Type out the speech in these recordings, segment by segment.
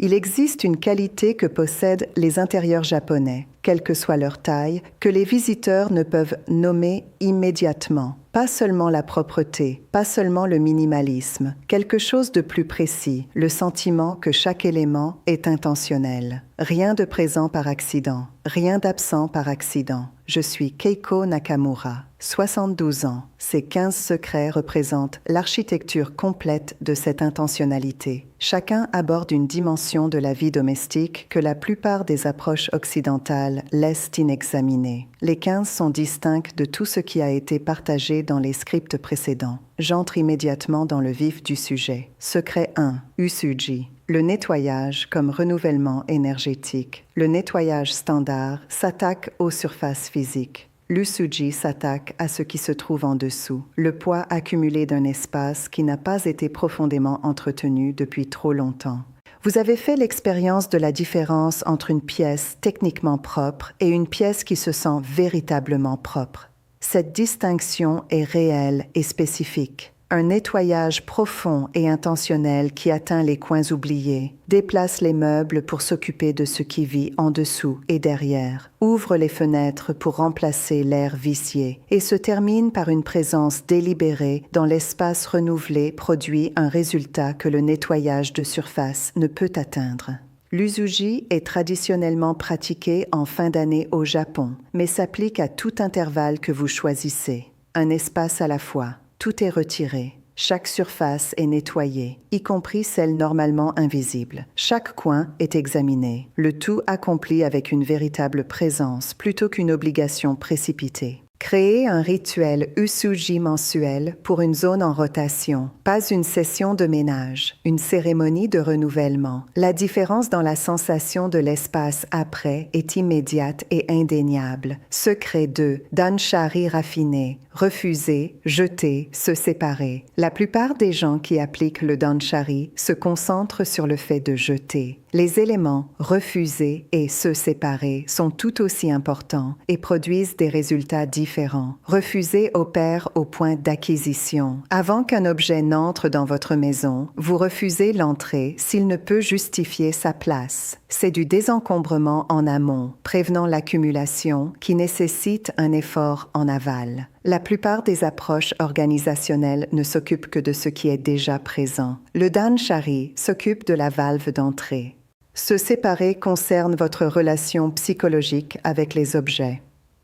Il existe une qualité que possèdent les intérieurs japonais, quelle que soit leur taille, que les visiteurs ne peuvent nommer immédiatement. Pas seulement la propreté, pas seulement le minimalisme, quelque chose de plus précis, le sentiment que chaque élément est intentionnel. Rien de présent par accident, rien d'absent par accident. Je suis Keiko Nakamura, 72 ans. Ces 15 secrets représentent l'architecture complète de cette intentionnalité. Chacun aborde une dimension de la vie domestique que la plupart des approches occidentales laissent inexaminée. Les 15 sont distincts de tout ce qui a été partagé dans les scripts précédents. J'entre immédiatement dans le vif du sujet. Secret 1. Usuji. Le nettoyage comme renouvellement énergétique. Le nettoyage standard s'attaque aux surfaces physiques. L'usuji s'attaque à ce qui se trouve en dessous, le poids accumulé d'un espace qui n'a pas été profondément entretenu depuis trop longtemps. Vous avez fait l'expérience de la différence entre une pièce techniquement propre et une pièce qui se sent véritablement propre. Cette distinction est réelle et spécifique. Un nettoyage profond et intentionnel qui atteint les coins oubliés, déplace les meubles pour s'occuper de ce qui vit en dessous et derrière, ouvre les fenêtres pour remplacer l'air vicié et se termine par une présence délibérée dans l'espace renouvelé produit un résultat que le nettoyage de surface ne peut atteindre. L'usuji est traditionnellement pratiqué en fin d'année au Japon, mais s'applique à tout intervalle que vous choisissez. Un espace à la fois. Tout est retiré. Chaque surface est nettoyée, y compris celle normalement invisible. Chaque coin est examiné. Le tout accompli avec une véritable présence plutôt qu'une obligation précipitée. Créer un rituel usuji mensuel pour une zone en rotation, pas une session de ménage, une cérémonie de renouvellement. La différence dans la sensation de l'espace après est immédiate et indéniable. Secret 2, danshari raffiné, refuser, jeter, se séparer. La plupart des gens qui appliquent le danshari se concentrent sur le fait de jeter. Les éléments refuser et se séparer sont tout aussi importants et produisent des résultats différents. Refuser opère au point d'acquisition. Avant qu'un objet n'entre dans votre maison, vous refusez l'entrée s'il ne peut justifier sa place. C'est du désencombrement en amont, prévenant l'accumulation qui nécessite un effort en aval. La plupart des approches organisationnelles ne s'occupent que de ce qui est déjà présent. Le danshari s'occupe de la valve d'entrée. Se séparer concerne votre relation psychologique avec les objets.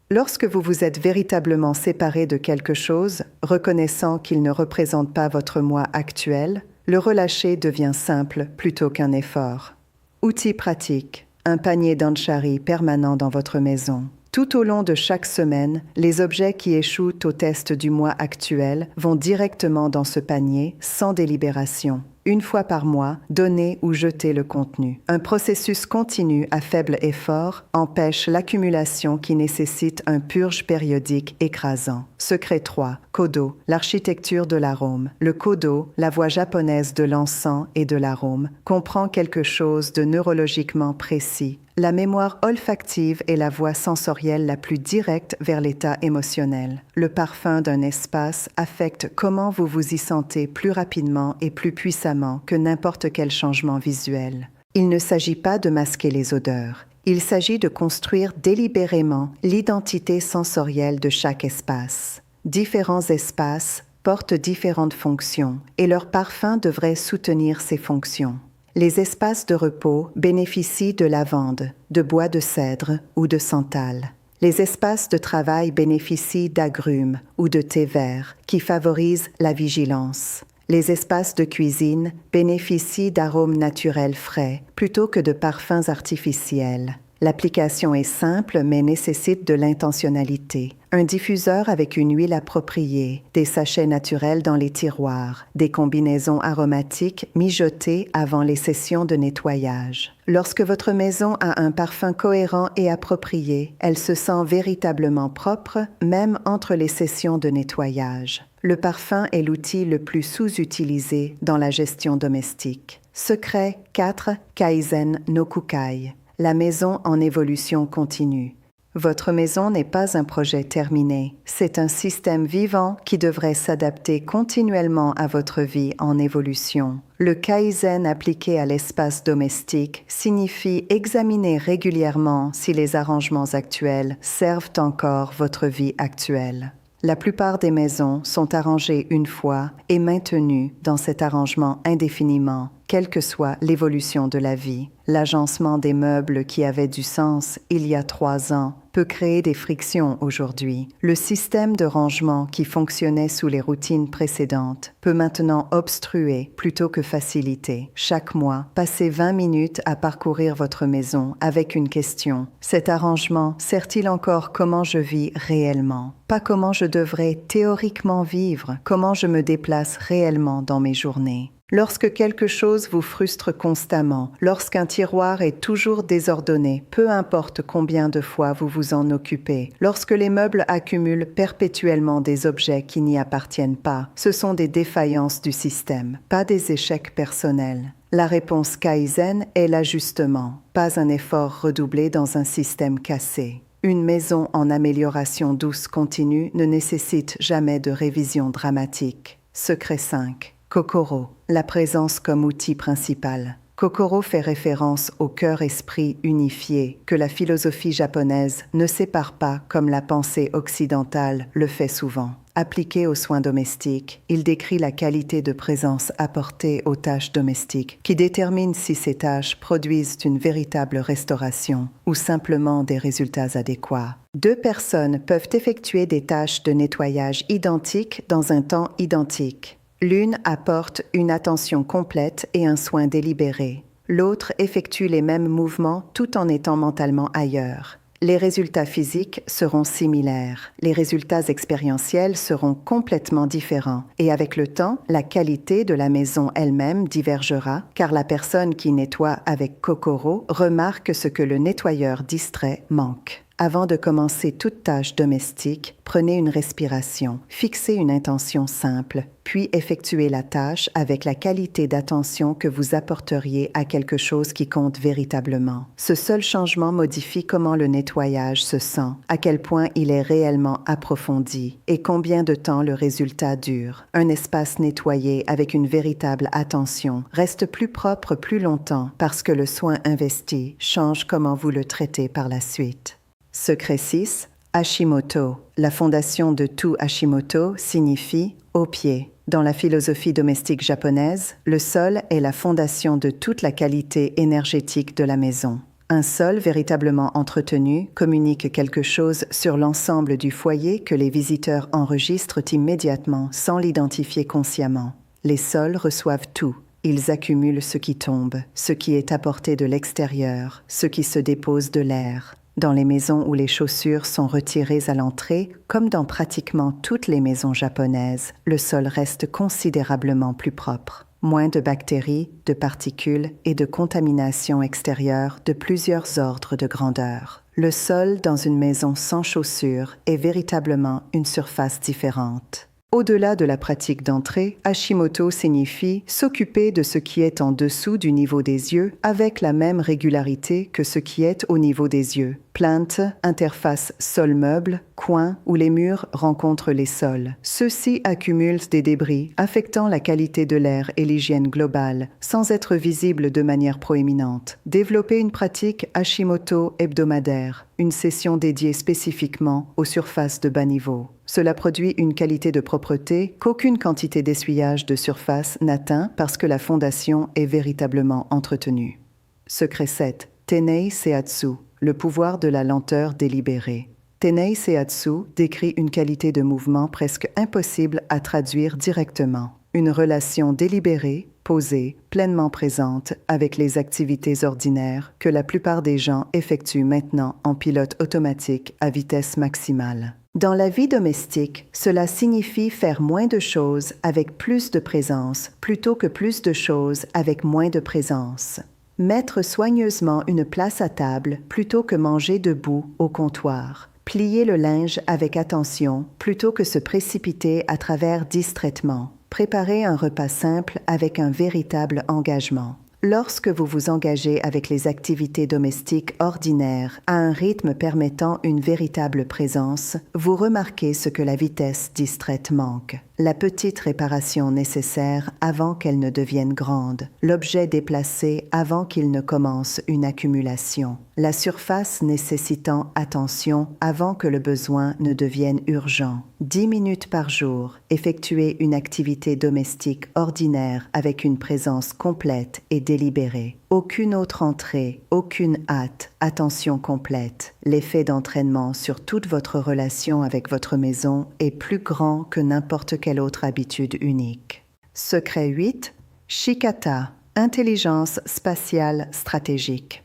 Lorsque vous vous êtes véritablement séparé de quelque chose, reconnaissant qu'il ne représente pas votre moi actuel, le relâcher devient simple plutôt qu'un effort. Outils pratiques. Un panier danshari permanent dans votre maison. Tout au long de chaque semaine, les objets qui échouent au test du mois actuel vont directement dans ce panier sans délibération. Une fois par mois, donner ou jeter le contenu. Un processus continu à faible effort empêche l'accumulation qui nécessite un purge périodique écrasant. Secret 3. Kodo, l'architecture de l'arôme. Le kodo, la voie japonaise de l'encens et de l'arôme, comprend quelque chose de neurologiquement précis. La mémoire olfactive est la voie sensorielle la plus directe vers l'état émotionnel. Le parfum d'un espace affecte comment vous vous y sentez plus rapidement et plus puissamment que n'importe quel changement visuel. Il ne s'agit pas de masquer les odeurs. Il s'agit de construire délibérément l'identité sensorielle de chaque espace. Différents espaces portent différentes fonctions et leur parfum devrait soutenir ces fonctions. Les espaces de repos bénéficient de lavande, de bois de cèdre ou de santal. Les espaces de travail bénéficient d'agrumes ou de thé vert qui favorisent la vigilance. Les espaces de cuisine bénéficient d'arômes naturels frais plutôt que de parfums artificiels. L'application est simple mais nécessite de l'intentionnalité. Un diffuseur avec une huile appropriée, des sachets naturels dans les tiroirs, des combinaisons aromatiques mijotées avant les sessions de nettoyage. Lorsque votre maison a un parfum cohérent et approprié, elle se sent véritablement propre, même entre les sessions de nettoyage. Le parfum est l'outil le plus sous-utilisé dans la gestion domestique. Secret 4. Kaizen no Kukai. La maison en évolution continue. Votre maison n'est pas un projet terminé, c'est un système vivant qui devrait s'adapter continuellement à votre vie en évolution. Le Kaizen appliqué à l'espace domestique signifie examiner régulièrement si les arrangements actuels servent encore votre vie actuelle. La plupart des maisons sont arrangées une fois et maintenues dans cet arrangement indéfiniment, quelle que soit l'évolution de la vie. L'agencement des meubles qui avait du sens il y a 3 ans peut créer des frictions aujourd'hui. Le système de rangement qui fonctionnait sous les routines précédentes peut maintenant obstruer plutôt que faciliter. Chaque mois, passez 20 minutes à parcourir votre maison avec une question. Cet arrangement sert-il encore comment je vis réellement? Pas comment je devrais théoriquement vivre, comment je me déplace réellement dans mes journées. Lorsque quelque chose vous frustre constamment, lorsqu'un tiroir est toujours désordonné, peu importe combien de fois vous vous en occupez, lorsque les meubles accumulent perpétuellement des objets qui n'y appartiennent pas, ce sont des défaillances du système, pas des échecs personnels. La réponse Kaizen est l'ajustement, pas un effort redoublé dans un système cassé. Une maison en amélioration douce continue ne nécessite jamais de révision dramatique. Secret 5. Kokoro, la présence comme outil principal. Kokoro fait référence au cœur-esprit unifié que la philosophie japonaise ne sépare pas comme la pensée occidentale le fait souvent. Appliqué aux soins domestiques, il décrit la qualité de présence apportée aux tâches domestiques qui détermine si ces tâches produisent une véritable restauration ou simplement des résultats adéquats. 2 personnes peuvent effectuer des tâches de nettoyage identiques dans un temps identique. L'une apporte une attention complète et un soin délibéré. L'autre effectue les mêmes mouvements tout en étant mentalement ailleurs. Les résultats physiques seront similaires. Les résultats expérientiels seront complètement différents. Et avec le temps, la qualité de la maison elle-même divergera, car la personne qui nettoie avec Kokoro remarque ce que le nettoyeur distrait manque. Avant de commencer toute tâche domestique, prenez une respiration, fixez une intention simple, puis effectuez la tâche avec la qualité d'attention que vous apporteriez à quelque chose qui compte véritablement. Ce seul changement modifie comment le nettoyage se sent, à quel point il est réellement approfondi et combien de temps le résultat dure. Un espace nettoyé avec une véritable attention reste plus propre plus longtemps parce que le soin investi change comment vous le traitez par la suite. Secret 6. Hashimoto. La fondation de tout Hashimoto signifie « au pied ». Dans la philosophie domestique japonaise, le sol est la fondation de toute la qualité énergétique de la maison. Un sol véritablement entretenu communique quelque chose sur l'ensemble du foyer que les visiteurs enregistrent immédiatement sans l'identifier consciemment. Les sols reçoivent tout. Ils accumulent ce qui tombe, ce qui est apporté de l'extérieur, ce qui se dépose de l'air. Dans les maisons où les chaussures sont retirées à l'entrée, comme dans pratiquement toutes les maisons japonaises, le sol reste considérablement plus propre. Moins de bactéries, de particules et de contamination extérieure de plusieurs ordres de grandeur. Le sol dans une maison sans chaussures est véritablement une surface différente. Au-delà de la pratique d'entrée, Hashimoto signifie s'occuper de ce qui est en dessous du niveau des yeux avec la même régularité que ce qui est au niveau des yeux. Plinthe, interface sol-meuble, coin où les murs rencontrent les sols. Ceux-ci accumulent des débris affectant la qualité de l'air et l'hygiène globale sans être visibles de manière proéminente. Développer une pratique Hashimoto hebdomadaire, une session dédiée spécifiquement aux surfaces de bas niveau. Cela produit une qualité de propreté qu'aucune quantité d'essuyage de surface n'atteint parce que la fondation est véritablement entretenue. Secret 7. Tenei Seatsu, le pouvoir de la lenteur délibérée. Tenei Seatsu décrit une qualité de mouvement presque impossible à traduire directement. Une relation délibérée, posée, pleinement présente avec les activités ordinaires que la plupart des gens effectuent maintenant en pilote automatique à vitesse maximale. Dans la vie domestique, cela signifie faire moins de choses avec plus de présence plutôt que plus de choses avec moins de présence. Mettre soigneusement une place à table plutôt que manger debout au comptoir. Plier le linge avec attention plutôt que se précipiter à travers distraitement. Préparer un repas simple avec un véritable engagement. Lorsque vous vous engagez avec les activités domestiques ordinaires à un rythme permettant une véritable présence, vous remarquez ce que la vitesse distraite manque. La petite réparation nécessaire avant qu'elle ne devienne grande, l'objet déplacé avant qu'il ne commence une accumulation, la surface nécessitant attention avant que le besoin ne devienne urgent. 10 minutes par jour, effectuer une activité domestique ordinaire avec une présence complète et délibérée. Aucune autre entrée, aucune hâte, attention complète. L'effet d'entraînement sur toute votre relation avec votre maison est plus grand que n'importe quelle autre habitude unique. Secret 8. Shikata, intelligence spatiale stratégique.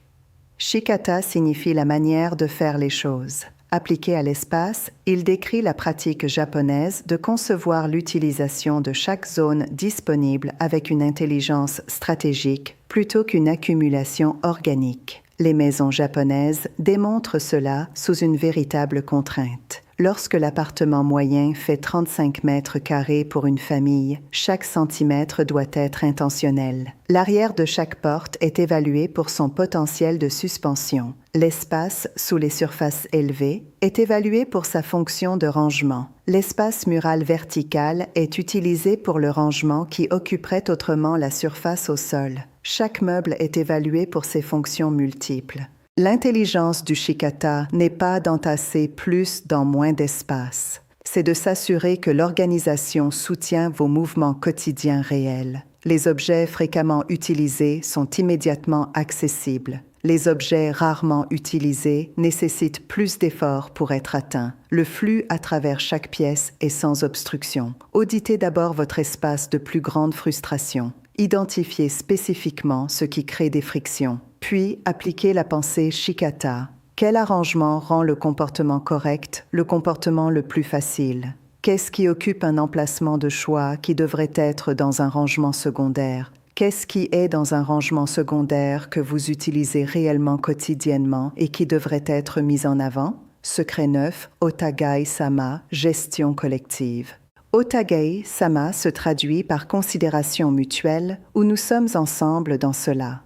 Shikata signifie la manière de faire les choses. Appliqué à l'espace, il décrit la pratique japonaise de concevoir l'utilisation de chaque zone disponible avec une intelligence stratégique plutôt qu'une accumulation organique. Les maisons japonaises démontrent cela sous une véritable contrainte. Lorsque l'appartement moyen fait 35 mètres carrés pour une famille, chaque centimètre doit être intentionnel. L'arrière de chaque porte est évalué pour son potentiel de suspension. L'espace sous les surfaces élevées est évalué pour sa fonction de rangement. L'espace mural vertical est utilisé pour le rangement qui occuperait autrement la surface au sol. Chaque meuble est évalué pour ses fonctions multiples. L'intelligence du shikata n'est pas d'entasser plus dans moins d'espace. C'est de s'assurer que l'organisation soutient vos mouvements quotidiens réels. Les objets fréquemment utilisés sont immédiatement accessibles. Les objets rarement utilisés nécessitent plus d'efforts pour être atteints. Le flux à travers chaque pièce est sans obstruction. Auditez d'abord votre espace de plus grande frustration. Identifiez spécifiquement ce qui crée des frictions. Puis, appliquez la pensée shikata. Quel arrangement rend le comportement correct, le comportement le plus facile? Qu'est-ce qui occupe un emplacement de choix qui devrait être dans un rangement secondaire? Qu'est-ce qui est dans un rangement secondaire que vous utilisez réellement quotidiennement et qui devrait être mis en avant? Secret 9, Otagai-sama, gestion collective. Otagai-sama se traduit par considération mutuelle où nous sommes ensemble dans cela.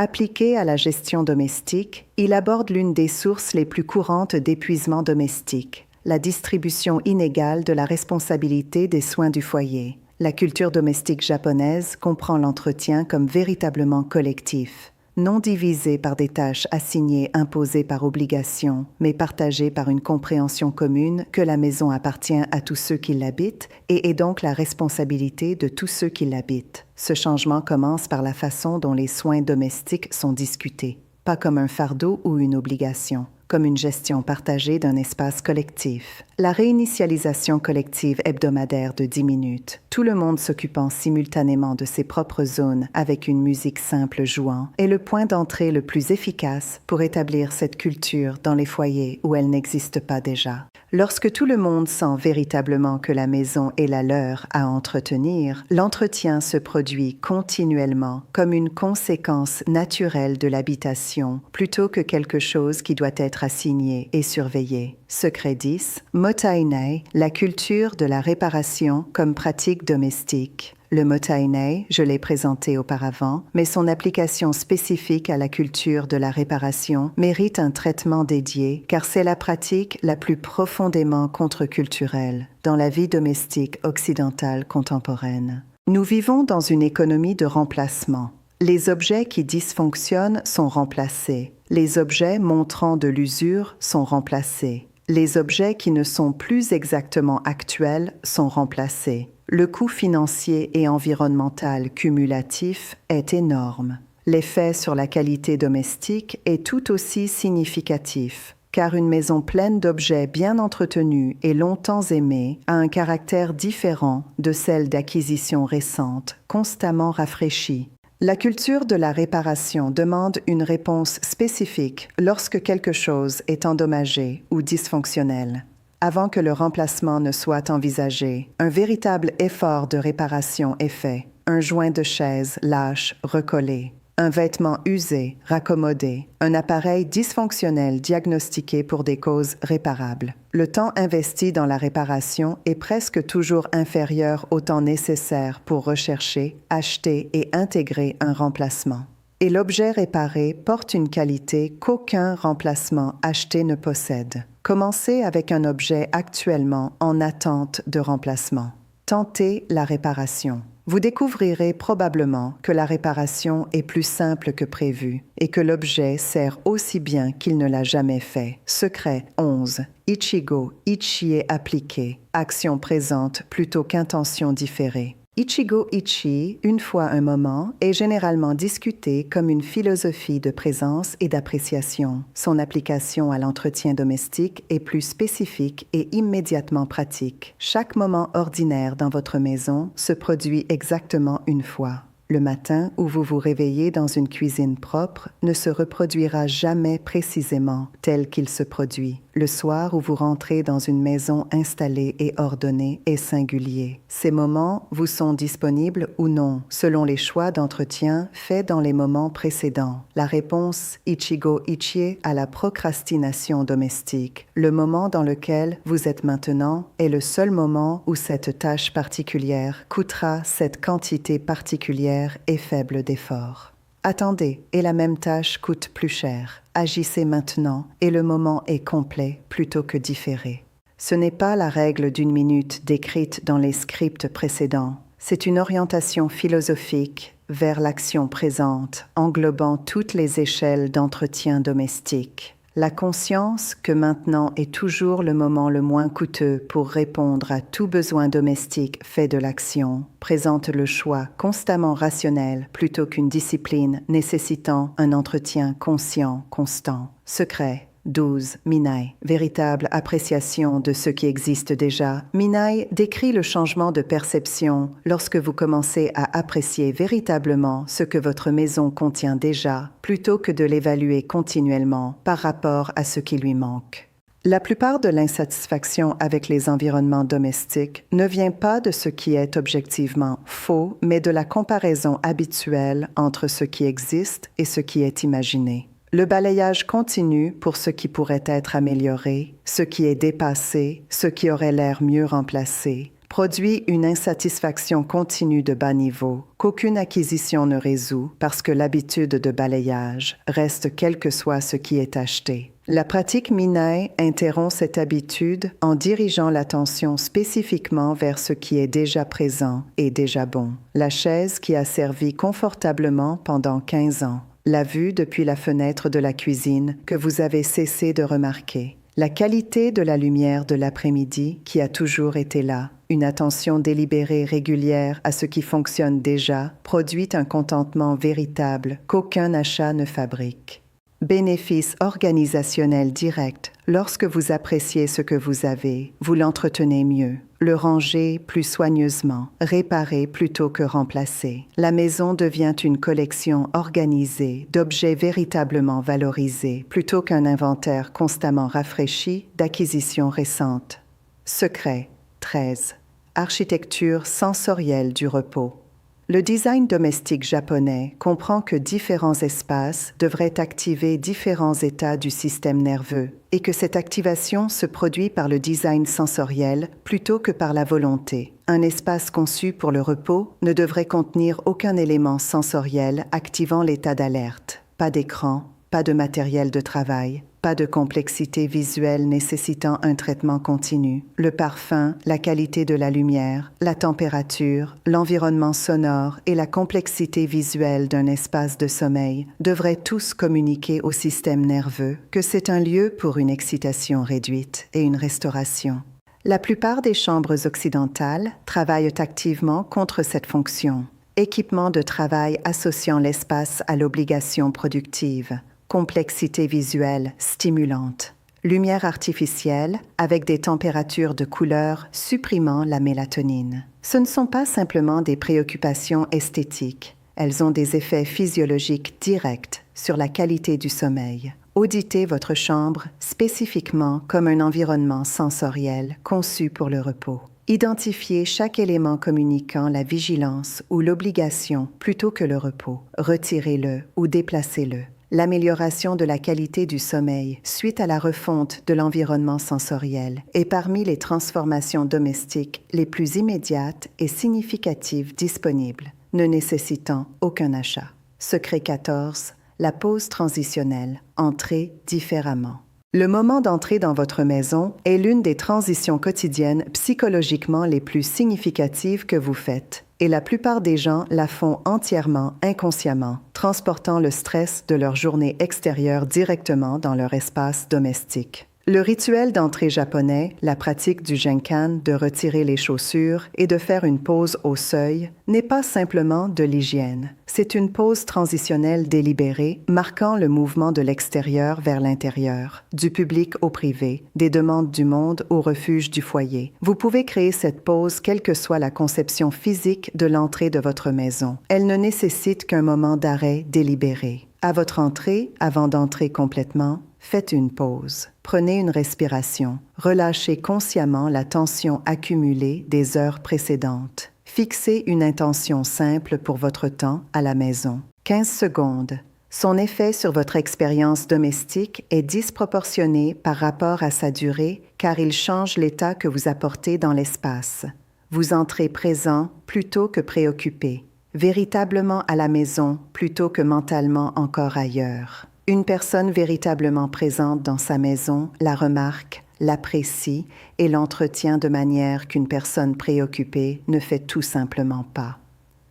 Appliqué à la gestion domestique, il aborde l'une des sources les plus courantes d'épuisement domestique, la distribution inégale de la responsabilité des soins du foyer. La culture domestique japonaise comprend l'entretien comme véritablement collectif, non divisé par des tâches assignées imposées par obligation, mais partagées par une compréhension commune que la maison appartient à tous ceux qui l'habitent et est donc la responsabilité de tous ceux qui l'habitent. Ce changement commence par la façon dont les soins domestiques sont discutés, pas comme un fardeau ou une obligation, comme une gestion partagée d'un espace collectif. La réinitialisation collective hebdomadaire de 10 minutes, tout le monde s'occupant simultanément de ses propres zones avec une musique simple jouant, est le point d'entrée le plus efficace pour établir cette culture dans les foyers où elle n'existe pas déjà. Lorsque tout le monde sent véritablement que la maison est la leur à entretenir, l'entretien se produit continuellement comme une conséquence naturelle de l'habitation plutôt que quelque chose qui doit être assigné et surveillé. Secret 10. Motainai, la culture de la réparation comme pratique domestique. Le motainai, je l'ai présenté auparavant, mais son application spécifique à la culture de la réparation mérite un traitement dédié car c'est la pratique la plus profondément contre-culturelle dans la vie domestique occidentale contemporaine. Nous vivons dans une économie de remplacement. Les objets qui dysfonctionnent sont remplacés. Les objets montrant de l'usure sont remplacés. Les objets qui ne sont plus exactement actuels sont remplacés. Le coût financier et environnemental cumulatif est énorme. L'effet sur la qualité domestique est tout aussi significatif, car une maison pleine d'objets bien entretenus et longtemps aimés a un caractère différent de celle d'acquisitions récentes, constamment rafraîchies. La culture de la réparation demande une réponse spécifique lorsque quelque chose est endommagé ou dysfonctionnel. Avant que le remplacement ne soit envisagé, un véritable effort de réparation est fait. Un joint de chaise lâche, recollé. Un vêtement usé, raccommodé. Un appareil dysfonctionnel diagnostiqué pour des causes réparables. Le temps investi dans la réparation est presque toujours inférieur au temps nécessaire pour rechercher, acheter et intégrer un remplacement. et l'objet réparé porte une qualité qu'aucun remplacement acheté ne possède. Commencez avec un objet actuellement en attente de remplacement. Tentez la réparation. Vous découvrirez probablement que la réparation est plus simple que prévu et que l'objet sert aussi bien qu'il ne l'a jamais fait. Secret 11. Ichigo, Ichie appliqué. Action présente plutôt qu'intention différée. Ichigo Ichi, une fois un moment, est généralement discuté comme une philosophie de présence et d'appréciation. Son application à l'entretien domestique est plus spécifique et immédiatement pratique. Chaque moment ordinaire dans votre maison se produit exactement une fois. Le matin où vous vous réveillez dans une cuisine propre ne se reproduira jamais précisément tel qu'il se produit. Le soir où vous rentrez dans une maison installée et ordonnée est singulier. Ces moments vous sont disponibles ou non, selon les choix d'entretien faits dans les moments précédents. La réponse Ichigo Ichie à la procrastination domestique, le moment dans lequel vous êtes maintenant, est le seul moment où cette tâche particulière coûtera cette quantité particulière et faible d'effort. Attendez, et la même tâche coûte plus cher. Agissez maintenant, et le moment est complet plutôt que différé. Ce n'est pas la règle d'une minute décrite dans les scripts précédents. C'est une orientation philosophique vers l'action présente, englobant toutes les échelles d'entretien domestique. La conscience que maintenant est toujours le moment le moins coûteux pour répondre à tout besoin domestique fait de l'action, présente le choix constamment rationnel plutôt qu'une discipline nécessitant un entretien conscient, constant. Secret 12. Minae. Véritable appréciation de ce qui existe déjà. Minae décrit le changement de perception lorsque vous commencez à apprécier véritablement ce que votre maison contient déjà, plutôt que de l'évaluer continuellement par rapport à ce qui lui manque. La plupart de l'insatisfaction avec les environnements domestiques ne vient pas de ce qui est objectivement faux, mais de la comparaison habituelle entre ce qui existe et ce qui est imaginé. Le balayage continu pour ce qui pourrait être amélioré, ce qui est dépassé, ce qui aurait l'air mieux remplacé, produit une insatisfaction continue de bas niveau qu'aucune acquisition ne résout parce que l'habitude de balayage reste quel que soit ce qui est acheté. La pratique Minae interrompt cette habitude en dirigeant l'attention spécifiquement vers ce qui est déjà présent et déjà bon. La chaise qui a servi confortablement pendant 15 ans. La vue depuis la fenêtre de la cuisine que vous avez cessé de remarquer. La qualité de la lumière de l'après-midi qui a toujours été là. Une attention délibérée régulière à ce qui fonctionne déjà produit un contentement véritable qu'aucun achat ne fabrique. Bénéfice organisationnel direct. Lorsque vous appréciez ce que vous avez, vous l'entretenez mieux, le rangez plus soigneusement, réparez plutôt que remplacez. La maison devient une collection organisée d'objets véritablement valorisés plutôt qu'un inventaire constamment rafraîchi d'acquisitions récentes. Secret 13. Architecture sensorielle du repos. Le design domestique japonais comprend que différents espaces devraient activer différents états du système nerveux et que cette activation se produit par le design sensoriel plutôt que par la volonté. Un espace conçu pour le repos ne devrait contenir aucun élément sensoriel activant l'état d'alerte. Pas d'écran, pas de matériel de travail, pas de complexité visuelle nécessitant un traitement continu. Le parfum, la qualité de la lumière, la température, l'environnement sonore et la complexité visuelle d'un espace de sommeil devraient tous communiquer au système nerveux que c'est un lieu pour une excitation réduite et une restauration. La plupart des chambres occidentales travaillent activement contre cette fonction. Équipement de travail associant l'espace à l'obligation productive. Complexité visuelle stimulante. Lumière artificielle avec des températures de couleur supprimant la mélatonine. Ce ne sont pas simplement des préoccupations esthétiques. Elles ont des effets physiologiques directs sur la qualité du sommeil. Auditez votre chambre spécifiquement comme un environnement sensoriel conçu pour le repos. Identifiez chaque élément communiquant la vigilance ou l'obligation plutôt que le repos. Retirez-le ou déplacez-le. L'amélioration de la qualité du sommeil suite à la refonte de l'environnement sensoriel est parmi les transformations domestiques les plus immédiates et significatives disponibles, ne nécessitant aucun achat. Secret 14. La pause transitionnelle. Entrez différemment. Le moment d'entrer dans votre maison est l'une des transitions quotidiennes psychologiquement les plus significatives que vous faites, et la plupart des gens la font entièrement inconsciemment, transportant le stress de leur journée extérieure directement dans leur espace domestique. Le rituel d'entrée japonais, la pratique du genkan, de retirer les chaussures et de faire une pause au seuil, n'est pas simplement de l'hygiène. C'est une pause transitionnelle délibérée, marquant le mouvement de l'extérieur vers l'intérieur, du public au privé, des demandes du monde au refuge du foyer. Vous pouvez créer cette pause quelle que soit la conception physique de l'entrée de votre maison. Elle ne nécessite qu'un moment d'arrêt délibéré. À votre entrée, avant d'entrer complètement, faites une pause. Prenez une respiration. Relâchez consciemment la tension accumulée des heures précédentes. Fixez une intention simple pour votre temps à la maison. 15 secondes. Son effet sur votre expérience domestique est disproportionné par rapport à sa durée car il change l'état que vous apportez dans l'espace. Vous entrez présent plutôt que préoccupé, véritablement à la maison plutôt que mentalement encore ailleurs. Une personne véritablement présente dans sa maison la remarque, l'apprécie et l'entretient de manière qu'une personne préoccupée ne fait tout simplement pas.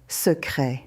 Secret.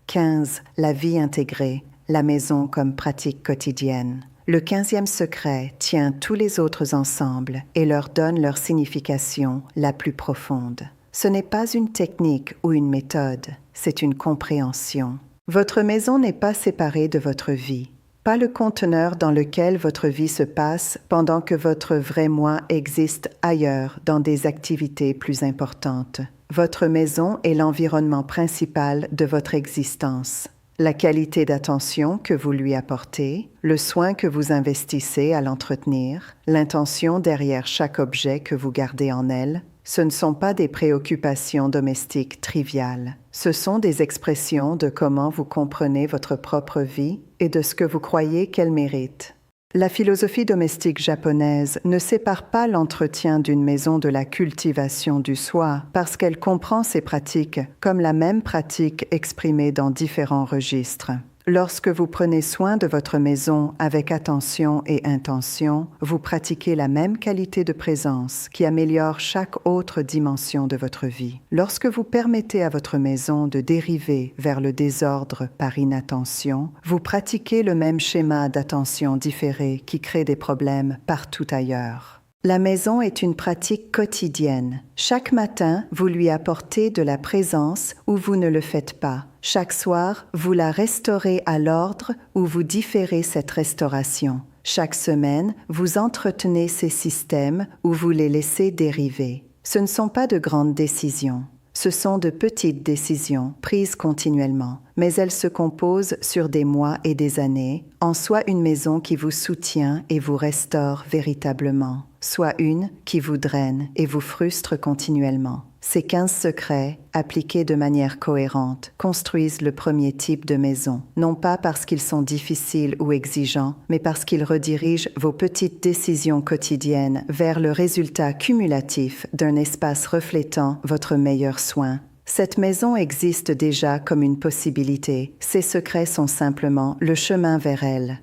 15. La vie intégrée, la maison comme pratique quotidienne. Le 15e secret tient tous les autres ensemble et leur donne leur signification la plus profonde. Ce n'est pas une technique ou une méthode, c'est une compréhension. Votre maison n'est pas séparée de votre vie. Pas le conteneur dans lequel votre vie se passe pendant que votre vrai moi existe ailleurs dans des activités plus importantes. Votre maison est l'environnement principal de votre existence. La qualité d'attention que vous lui apportez, le soin que vous investissez à l'entretenir, l'intention derrière chaque objet que vous gardez en elle, ce ne sont pas des préoccupations domestiques triviales. Ce sont des expressions de comment vous comprenez votre propre vie et de ce que vous croyez qu'elle mérite. La philosophie domestique japonaise ne sépare pas l'entretien d'une maison de la cultivation du soi parce qu'elle comprend ces pratiques comme la même pratique exprimée dans différents registres. Lorsque vous prenez soin de votre maison avec attention et intention, vous pratiquez la même qualité de présence qui améliore chaque autre dimension de votre vie. Lorsque vous permettez à votre maison de dériver vers le désordre par inattention, vous pratiquez le même schéma d'attention différé qui crée des problèmes partout ailleurs. La maison est une pratique quotidienne. Chaque matin, vous lui apportez de la présence ou vous ne le faites pas. Chaque soir, vous la restaurez à l'ordre ou vous différez cette restauration. Chaque semaine, vous entretenez ces systèmes ou vous les laissez dériver. Ce ne sont pas de grandes décisions. Ce sont de petites décisions prises continuellement, mais elles se composent sur des mois et des années, en soit une maison qui vous soutient et vous restaure véritablement, soit une qui vous draine et vous frustre continuellement. Ces 15 secrets, appliqués de manière cohérente, construisent le premier type de maison, non pas parce qu'ils sont difficiles ou exigeants, mais parce qu'ils redirigent vos petites décisions quotidiennes vers le résultat cumulatif d'un espace reflétant votre meilleur soin. Cette maison existe déjà comme une possibilité. Ces secrets sont simplement le chemin vers elle.